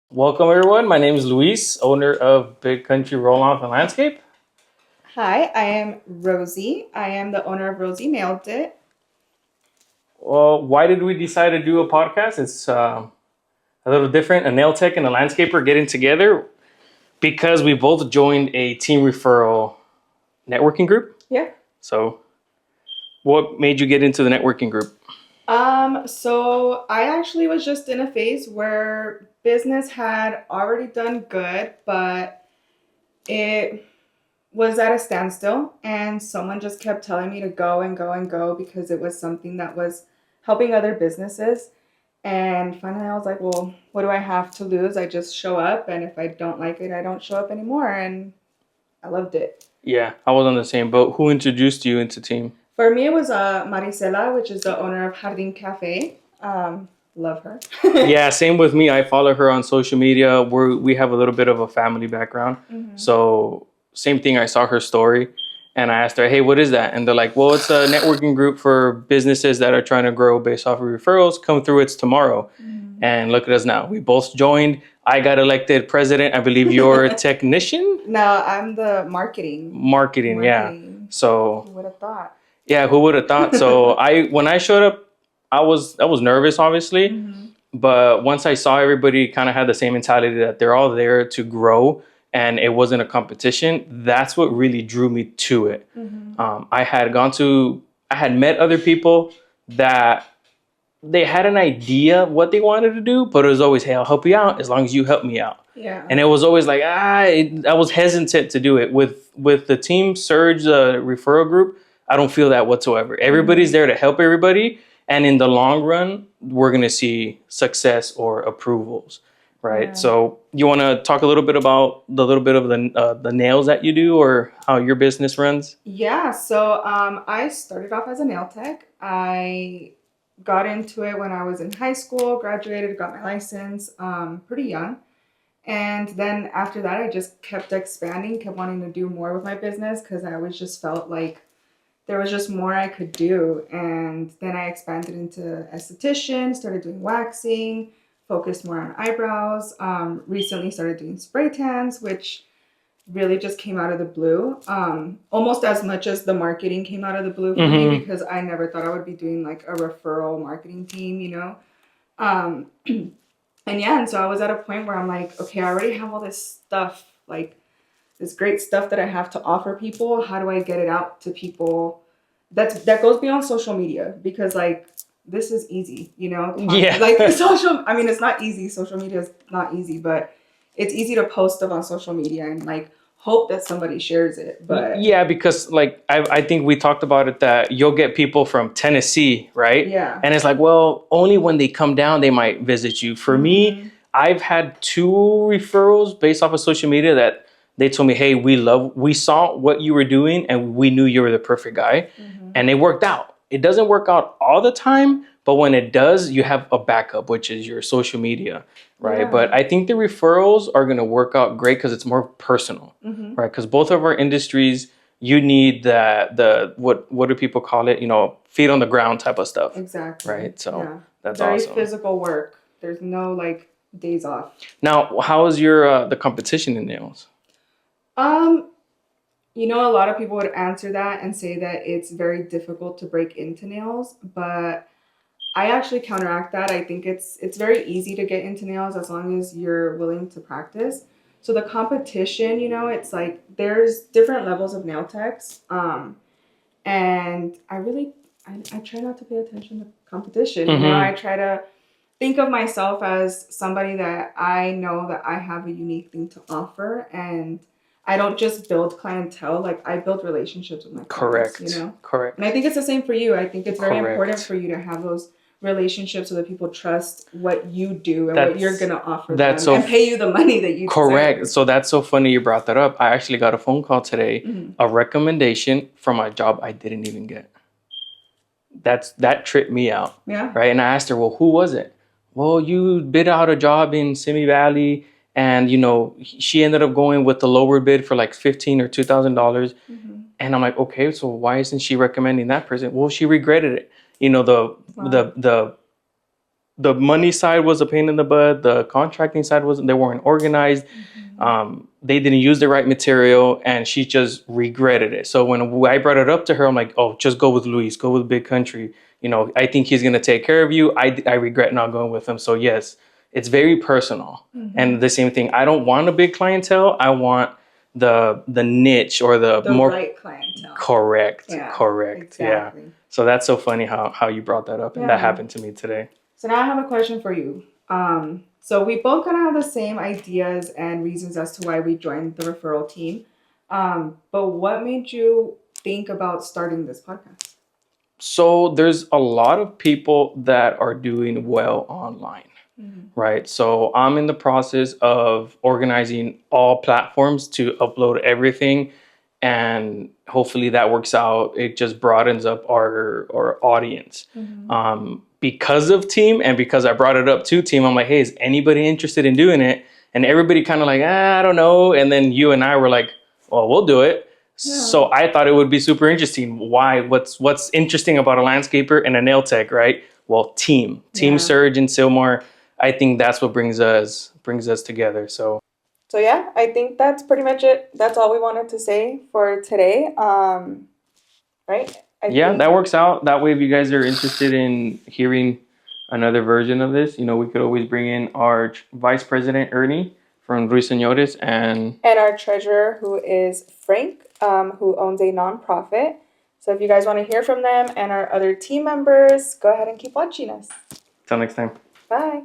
Welcome, everyone. My name is Luis, owner of Big Country Roll Off and Landscape. Hi, I am Rosie. I am the owner of Rosie Nailed It. Well, why did we decide to do a podcast? It's a little different. A nail tech and a landscaper getting together because we both joined a team referral networking group. Yeah. So, what made you get into the networking group? So I actually was just in a phase where business had already done good, but it was at a standstill, and someone just kept telling me to go and go and go because it was something that was helping other businesses. And finally, I was like, well, what do I have to lose? I just show up, and if I don't like it, I don't show up anymore. And I loved it. Yeah, I was on the same boat. Who introduced you into team? For me, it was Marisela, which is the owner of Jardín Cafe. Love her. Yeah, same with me. I follow her on social media. We have a little bit of a family background. Mhm. So same thing. I saw her story, and I asked her, "Hey, what is that?" And they're like, "Well, it's a networking group for businesses that are trying to grow based off of referrals. Come through. It's tomorrow." Mhm. And look at us now. We both joined. I got elected president. I believe you're a technician, No, I'm the marketing. marketing. Yeah. So Who would have thought? yeah, who would have thought? So I when I showed up, I was nervous, obviously. Mhm. But once I saw everybody kind of had the same mentality that they're all there to grow and it wasn't a competition, that's what really drew me to it. Mhm. I had met other people that they had an idea what they wanted to do, but it was always, hey, I'll help you out as long as you help me out. Yeah. And it was always like, I was hesitant to do it. With the Team Surge referral group, I don't feel that whatsoever. Everybody's there to help everybody, and in the long run, we're gonna see success or approvals, right? Yeah. So, you want to talk a little bit about the little bit of the nails that you do, or how your business runs? Yeah, so I started off as a nail tech. I got into it when I was in high school, graduated, got my license pretty young. And then after that, I just kept expanding, kept wanting to do more with my business because I always just felt like there was just more I could do. And then I expanded into esthetician, started doing waxing, focused more on eyebrows. Recently started doing spray tans, which really just came out of the blue. Almost as much as the marketing came out of the blue for me because I never thought I would be doing like a referral marketing team, you know? Um, and yeah, and so I was at a point where I'm like, okay, I already have all this stuff, like this great stuff that I have to offer people. How do I get it out to people? That goes beyond social media because like this is easy, you know? Yeah. Like social, I mean, it's not easy. Social media is not easy, but it's easy to post stuff on social media and like hope that somebody shares it. But Yeah, because like I think we talked about it that you'll get people from Tennessee, right? yeah. And it's like, well, only when they come down they might visit you. For me, I've had two referrals based off of social media that they told me, "Hey, we saw what you were doing and we knew you were the perfect guy." And it worked out. It doesn't work out all the time, but when it does, you have a backup, which is your social media, right? Yeah. But I think the referrals are going to work out great because it's more personal, right? Because both of our industries, you need the what do people call it? Feet on the ground type of stuff, Exactly. right? So Yeah. that's Very awesome. physical work. There's no like days off. Now, how is your the competition in nails? Um, You know, a lot of people would answer that and say that it's very difficult to break into nails, but I actually counteract that. I think it's very easy to get into nails as long as you're willing to practice. So the competition, you know, it's like there's different levels of nail techs. And I try not to pay attention to competition. You know, I try to think of myself as somebody that I know that I have a unique thing to offer, and I don't just build clientele, like I build relationships with my clients, Correct. you know? Correct. And I think it's the same for you. I think it's very Correct. important for you to have those relationships so that people trust what you do and what you're gonna offer them and pay you the money that you Correct. deserve. So that's so funny you brought that up. I actually got a phone call today, a recommendation from a job I didn't even get. That tripped me out. Yeah. Right. And I asked her, well, who was it? Well, you bid out a job in Simi Valley, and she ended up going with the lower bid for like $15 or $2,000. And I'm like, okay, so why isn't she recommending that person? Well, she regretted it. The Wow. the the money side was a pain in the butt. The contracting side wasn't. They weren't organized. They didn't use the right material, and she just regretted it. So when I brought it up to her, I'm like, "Oh, just go with Luis. Go with Big Country. You know, I think he's gonna take care of you. I regret not going with him." So yes, it's very personal. And the same thing. I don't want a big clientele. I want the niche or the more right clientele. correct. Yeah, Correct. exactly. Yeah. So that's so funny how you brought that up, and that Yeah. happened to me today. So now I have a question for you. So we both kind of have the same ideas and reasons as to why we joined the referral team. But what made you think about starting this podcast? So there's a lot of people that are doing well online, right? So I'm in the process of organizing all platforms to upload everything, and hopefully that works out. It just broadens up our audience. Because of Team and because I brought it up to Team, I'm like, hey, is anybody interested in doing it? And everybody kind of like, I don't know. And then you and I were like, well, we'll do it. So I thought it would be super interesting. Why? What's interesting about a landscaper and a nail tech, right? Well, Team Surge and Silmar. I think that's what brings us together. So yeah, I think that's pretty much it. That's all we wanted to say for today. Right? I think that works out. That way, if you guys are interested in hearing another version of this, we could always bring in our vice president Ernie from Ruiseñores and our treasurer, who is Frank, who owns a nonprofit. So if you guys want to hear from them and our other team members, go ahead and keep watching us. Till next time. Bye.